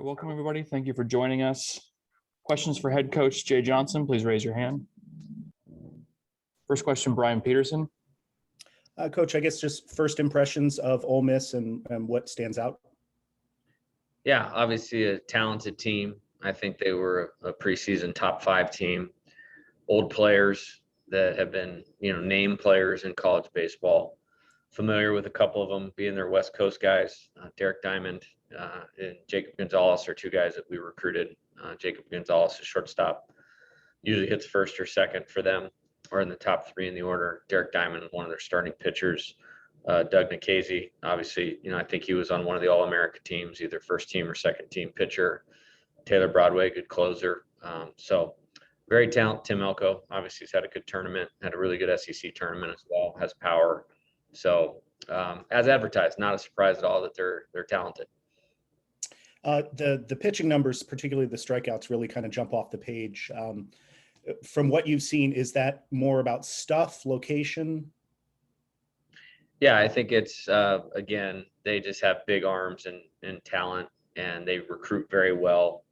right, welcome everybody. Thank you for joining us. Questions for head coach Jay Johnson, please raise your hand. First question, Brian Peterson. Coach, I guess just first impressions of Ole Miss and what stands out. Yeah, obviously a talented team. I think they were a preseason top 5 team. Old players that have been, name players in college baseball. Familiar with a couple of them being their West Coast guys. Derek Diamond and Jacob Gonzalez are 2 guys that we recruited. Jacob Gonzalez, a shortstop, usually hits first or second for them, or in the top 3 in the order. Derek Diamond, one of their starting pitchers. Doug Nikhazy, obviously, I think he was on one of the All-America teams, either first team or second team pitcher. Taylor Broadway, good closer. So very talented. Tim Elko, obviously, has had a good tournament, had a really good SEC tournament as well, has power. So as advertised, not a surprise at all that they're talented. The pitching numbers, particularly the strikeouts, really kind of jump off the page. From what you've seen, is that more about stuff, location? Yeah, I think it's, again, they just have big arms and talent, and they recruit very well.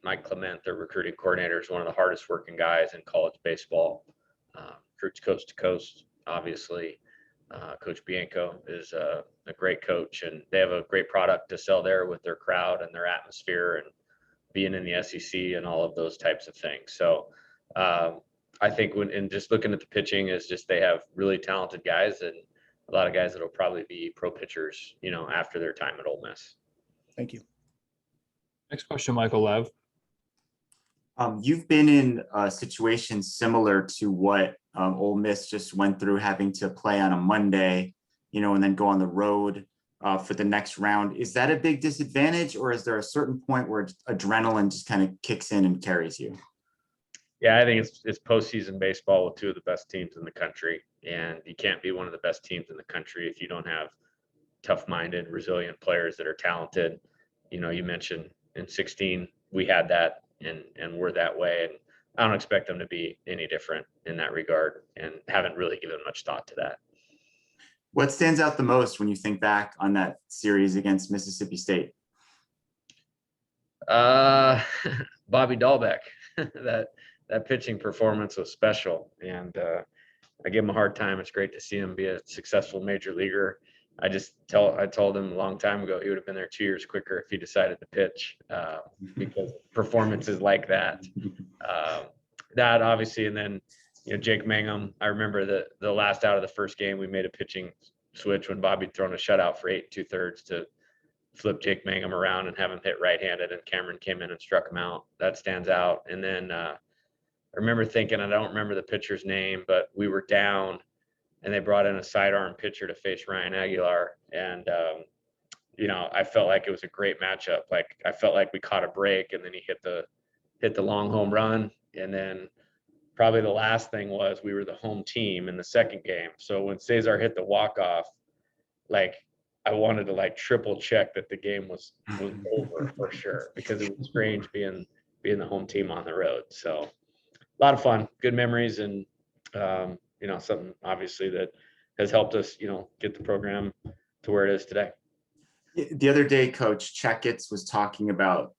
Mike Clement, their recruiting coordinator, is one of the hardest working guys in college baseball. Recruits coast to coast, obviously. Coach Bianco is a great coach, and they have a great product to sell there with their crowd and their atmosphere and being in the SEC and all of those types of things. So I think just looking at the pitching is just they have really talented guys and a lot of guys that will probably be pro pitchers, after their time at Ole Miss. Thank you. Next question, Michael Lev. You've been in situations similar to what Ole Miss just went through, having to play on a Monday, and then go on the road for the next round. Is that a big disadvantage, or is there a certain point where adrenaline just kind of kicks in and carries you? Yeah, I think it's postseason baseball with 2 of the best teams in the country, and you can't be one of the best teams in the country if you don't have tough-minded, resilient players that are talented. You mentioned in 16 we had that, and we're that way, and I don't expect them to be any different in that regard, and haven't really given much thought to that. What stands out the most when you think back on that series against Mississippi State? Bobby Dahlbeck. That pitching performance was special, and I give him a hard time. It's great to see him be a successful major leaguer. I told him a long time ago he would have been there 2 years quicker if he decided to pitch, because performances like that. That obviously, and then Jake Mangum. I remember the last out of the first game, we made a pitching switch when Bobby'd thrown a shutout for 8 2/3 to flip Jake Mangum around and have him hit right-handed, and Cameron came in and struck him out. That stands out. And then I remember thinking, I don't remember the pitcher's name, but we were down and they brought in a sidearm pitcher to face Ryan Aguilar. And, I felt like it was a great matchup. Like, I felt like we caught a break, and then he hit the long home run. And then probably the last thing was we were the home team in the second game. So when Cesar hit the walk-off, I wanted to triple check that the game was over for sure, because it was strange being the home team on the road. So a lot of fun, good memories, and something obviously that has helped us, get the program to where it is today. The other day, Coach Checketts was talking about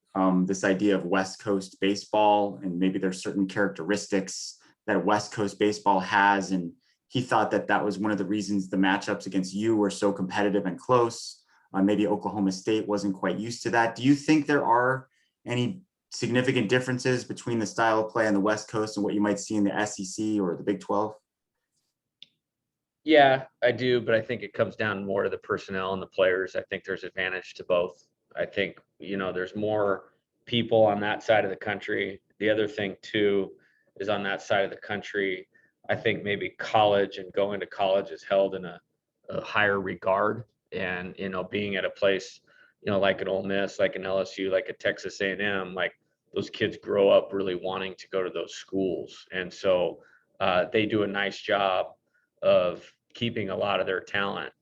this idea of West Coast baseball, and maybe there's certain characteristics that West Coast baseball has, and he thought that was one of the reasons the matchups against you were so competitive and close. Maybe Oklahoma State wasn't quite used to that. Do you think there are any significant differences between the style of play on the West Coast and what you might see in the SEC or the Big 12? Yeah, I do, but I think it comes down more to the personnel and the players. I think there's advantage to both. I think, there's more people on that side of the country. The other thing too is on that side of the country, I think maybe college and going to college is held in a higher regard, and being at a place like an Ole Miss, like an LSU, like a Texas A&M, like those kids grow up really wanting to go to those schools, and so they do a nice job of keeping a lot of their talent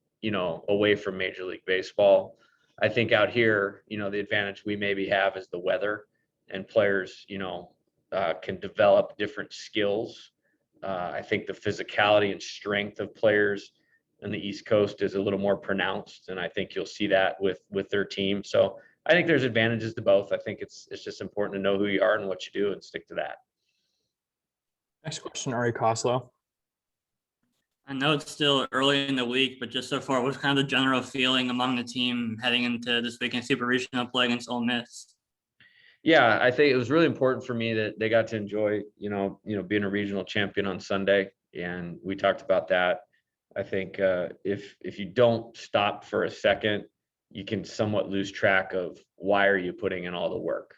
away from Major League Baseball. I think out here, the advantage we maybe have is the weather, and players can develop different skills. I think the physicality and strength of players in the East Coast is a little more pronounced, and I think you'll see that with their team. So I think there's advantages to both. I think it's just important to know who you are and what you do and stick to that. Next question, Ari Koslow. I know it's still early in the week, but just so far, what's kind of the general feeling among the team heading into this weekend Super Regional play against Ole Miss? Yeah, I think it was really important for me that they got to enjoy, being a regional champion on Sunday, and we talked about that. I think if you don't stop for a second, you can somewhat lose track of why are you putting in all the work.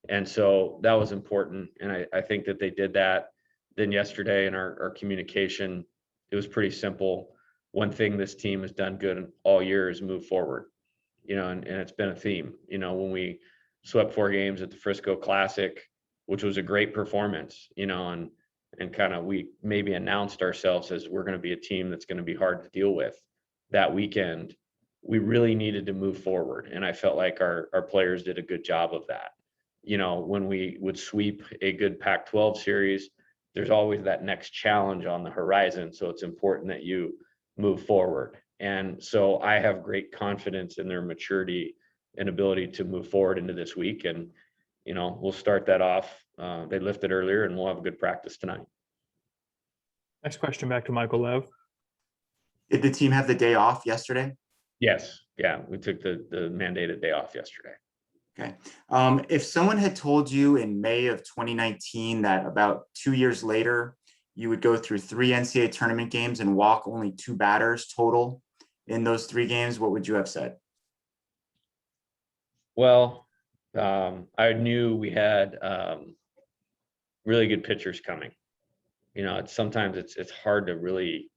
And so that was important, and I think that they did that. Then yesterday in our communication, it was pretty simple. One thing this team has done good all year is move forward, and it's been a theme. When we swept 4 games at the Frisco Classic, which was a great performance, and kind of we maybe announced ourselves as we're going to be a team that's going to be hard to deal with. That weekend, we really needed to move forward, and I felt like our players did a good job of that. When we would sweep a good Pac-12 series, there's always that next challenge on the horizon, so it's important that you move forward. And so I have great confidence in their maturity and ability to move forward into this week. And, we'll start that off. They lifted earlier, and we'll have a good practice tonight. Next question, back to Michael Lev. Did the team have the day off yesterday? Yes. Yeah. We took the mandated day off yesterday. Okay. If someone had told you in May of 2019 that about 2 years later, you would go through 3 NCAA tournament games and walk only 2 batters total in those 3 games, what would you have said? Well, I knew we had really good pitchers coming. Sometimes it's hard to really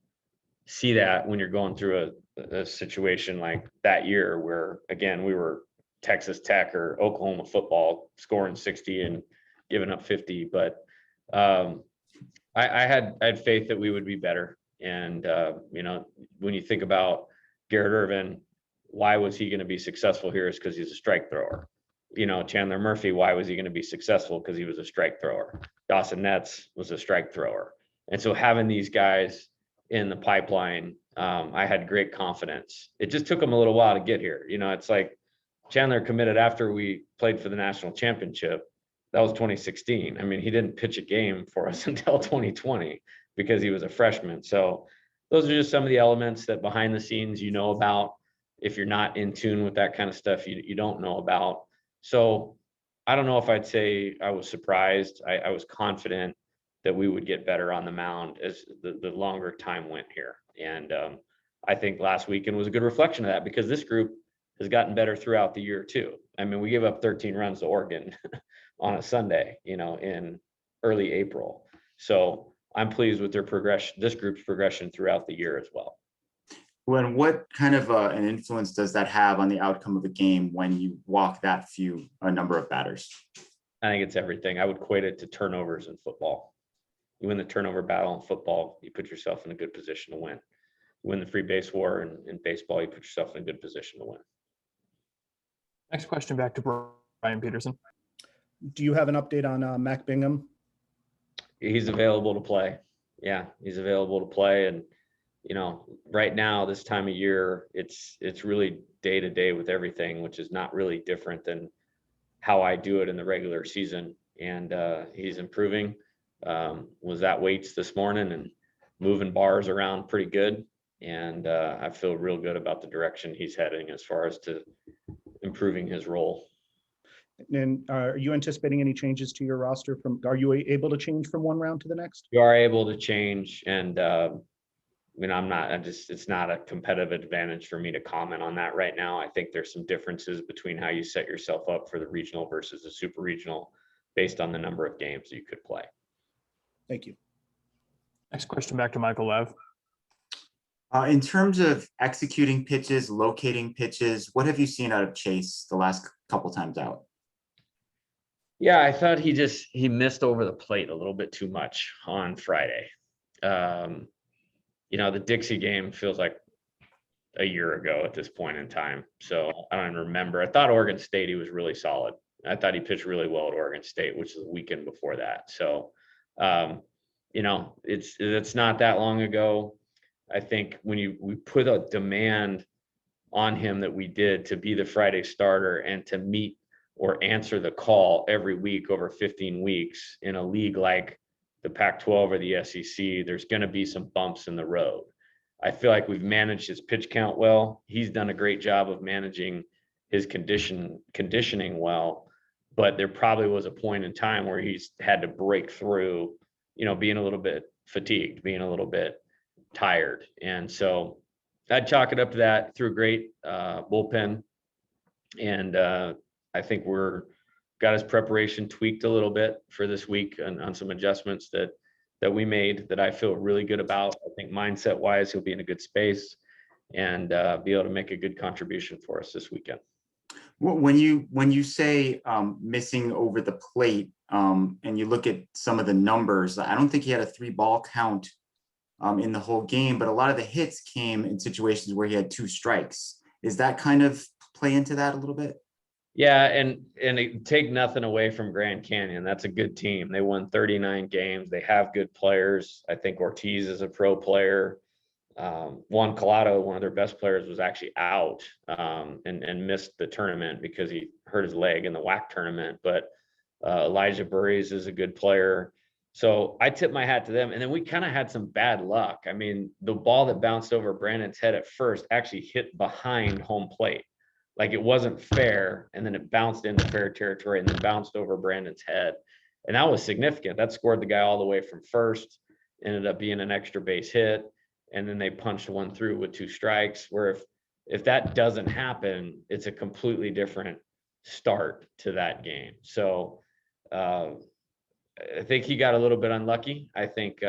see that when you're going through a situation like that year where, again, we were Texas Tech or Oklahoma football scoring 60 and giving up 50. But I had faith that we would be better. And, when you think about Garrett Irvin, why was he going to be successful here? Is because he's a strike thrower. Chandler Murphy, why was he going to be successful? Because he was a strike thrower. Dawson Netz was a strike thrower. And so having these guys in the pipeline, I had great confidence. It just took them a little while to get here. It's like Chandler committed after we played for the national championship. That was 2016. I mean, he didn't pitch a game for us until 2020 because he was a freshman. So those are just some of the elements that behind the scenes about. If you're not in tune with that kind of stuff, you don't know about. So I don't know if I'd say I was surprised. I was confident that we would get better on the mound as the longer time went here. And I think last weekend was a good reflection of that because this group has gotten better throughout the year too. I mean, we gave up 13 runs to Oregon on a Sunday, in early April. So I'm pleased with their progression, this group's progression throughout the year as well. When what kind of an influence does that have on the outcome of a game when you walk that number of batters? I think it's everything. I would equate it to turnovers in football. You win the turnover battle in football, you put yourself in a good position to win. You win the free base war in baseball, you put yourself in a good position to win. Next question, back to Brian Peterson. Do you have an update on Mac Bingham? He's available to play. Yeah, he's available to play. And, right now, this time of year, it's really day to day with everything, which is not really different than how I do it in the regular season. And he's improving. Was at weights this morning and moving bars around pretty good. And I feel real good about the direction he's heading as far as to improving his role. And are you anticipating any changes to your roster are you able to change from one round to the next? You are able to change. And it's not a competitive advantage for me to comment on that right now. I think there's some differences between how you set yourself up for the regional versus the super regional based on the number of games that you could play. Thank you. Next question, back to Michael Lev. In terms of executing pitches, locating pitches, what have you seen out of Chase the last couple times out? Yeah, I thought he missed over the plate a little bit too much on Friday. The Dixie game feels like a year ago at this point in time. So I don't even remember. I thought Oregon State, he was really solid. I thought he pitched really well at Oregon State, which is the weekend before that. So, it's not that long ago. I think when we put a demand on him that we did to be the Friday starter and to meet or answer the call every week over 15 weeks in a league like the Pac-12 or the SEC, there's going to be some bumps in the road. I feel like we've managed his pitch count well. He's done a great job of managing his conditioning well, but there probably was a point in time where he's had to break through, being a little bit fatigued, being a little bit tired. And so I'd chalk it up to that. Through a great bullpen. And I think we're got his preparation tweaked a little bit for this week on some adjustments that we made that I feel really good about. I think mindset wise, he'll be in a good space and be able to make a good contribution for us this weekend. When you say missing over the plate, and you look at some of the numbers, I don't think he had a 3-ball count in the whole game, but a lot of the hits came in situations where he had 2 strikes. Is that kind of play into that a little bit? Yeah, and take nothing away from Grand Canyon. That's a good team. They won 39 games. They have good players. I think Ortiz is a pro player. Juan Collado, one of their best players, was actually out and missed the tournament because he hurt his leg in the WAC tournament. But Elijah Burries is a good player. So I tip my hat to them. And then we kind of had some bad luck. I mean, the ball that bounced over Brandon's head at first actually hit behind home plate. Like it wasn't fair. And then it bounced into fair territory and then bounced over Brandon's head. And that was significant. That scored the guy all the way from first, ended up being an extra base hit. And then they punched one through with 2 strikes, where if that doesn't happen, it's a completely different start to that game. So I think he got a little bit unlucky. I think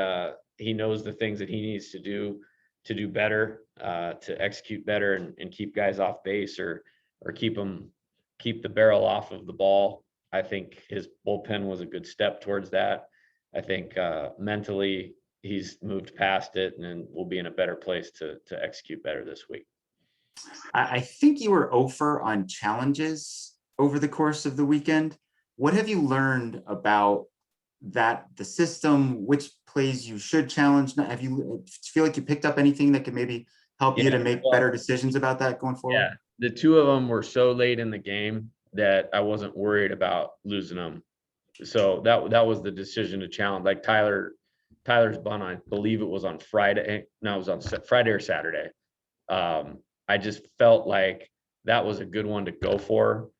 he knows the things that he needs to do better, to execute better and keep guys off base or keep the barrel off of the ball. I think his bullpen was a good step towards that. I think mentally he's moved past it and will be in a better place to execute better this week. I think you were 0 on challenges over the course of the weekend. What have you learned about that, the system, which plays you should challenge? Have you feel like you picked up anything that could maybe help you to make better decisions about that going forward? Yeah, the 2 of them were so late in the game that I wasn't worried about losing them. So that was the decision to challenge. Like Tyler's bunt, I believe it was on Friday. No, it was on Friday or Saturday. I just felt like that was a good one to go for.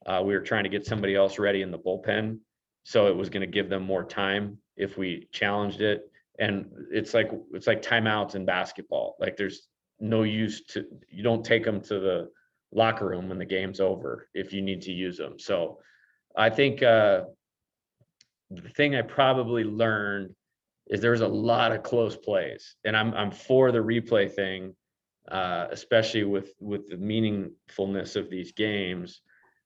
We were trying to get somebody else ready in the bullpen, so it was going to give them more time if we challenged it. And it's like timeouts in basketball. Like there's no use you don't take them to the locker room when the game's over if you need to use them. So I think the thing I probably learned is there's a lot of close plays, and I'm for the replay thing, especially with the meaningfulness of these games.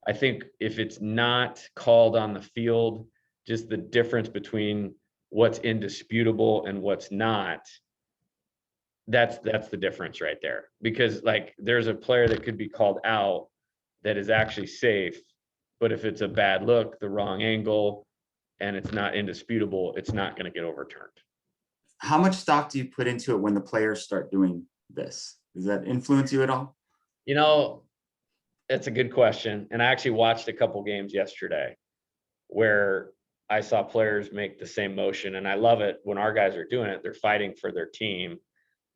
I think if it's not called on the field, just the difference between what's indisputable and what's not, that's the difference right there. Because like there's a player that could be called out that is actually safe, but if it's a bad look, the wrong angle, and it's not indisputable, it's not going to get overturned. How much stock do you put into it when the players start doing this? Does that influence you at all? It's a good question. And I actually watched a couple games yesterday where I saw players make the same motion, and I love it when our guys are doing it. They're fighting for their team.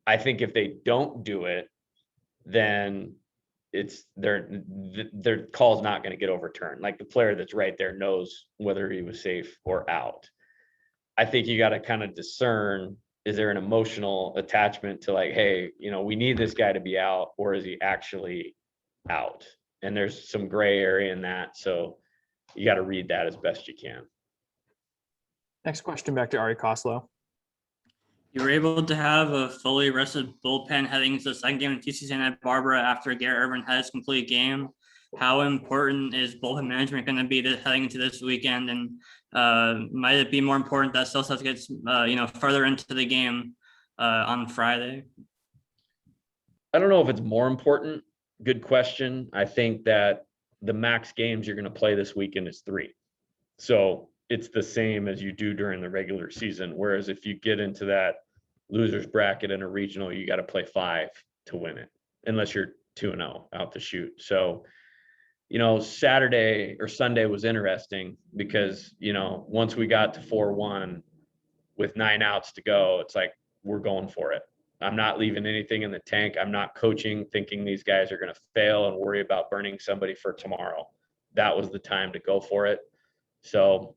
I think if they don't do it, then it's their call's not going to get overturned. Like the player that's right there knows whether he was safe or out. I think you got to kind of discern, is there an emotional attachment to like, hey, we need this guy to be out, or is he actually out? And there's some gray area in that. So you got to read that as best you can. Next question back to Ari Koslow. You were able to have a fully rested bullpen heading into the second game in TC Santa Barbara after Garrett Irvin had his complete game. How important is bullpen management going to be heading into this weekend? And might it be more important that Celsius gets further into the game on Friday? I don't know if it's more important. Good question. I think that the max games you're going to play this weekend is 3. So it's the same as you do during the regular season. Whereas if you get into that losers bracket in a regional, you got to play 5 to win it, unless you're 2-0 out the chute. So, you know, Saturday or Sunday was interesting because, you know, once we got to 4-1 with 9 outs to go, it's like, we're going for it. I'm not leaving anything in the tank. I'm not coaching thinking these guys are going to fail and worry about burning somebody for tomorrow. That was the time to go for it. So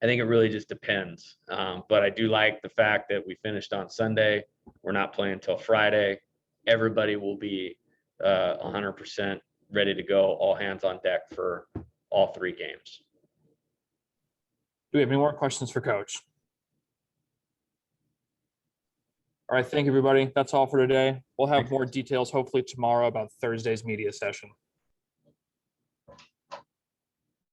I think it really just depends. But I do like the fact that we finished on Sunday. We're not playing until Friday. Everybody will be 100% ready to go, all hands on deck for all 3 games. Do we have any more questions for Coach? All right, thank you, everybody. That's all for today. We'll have more details hopefully tomorrow about Thursday's media session.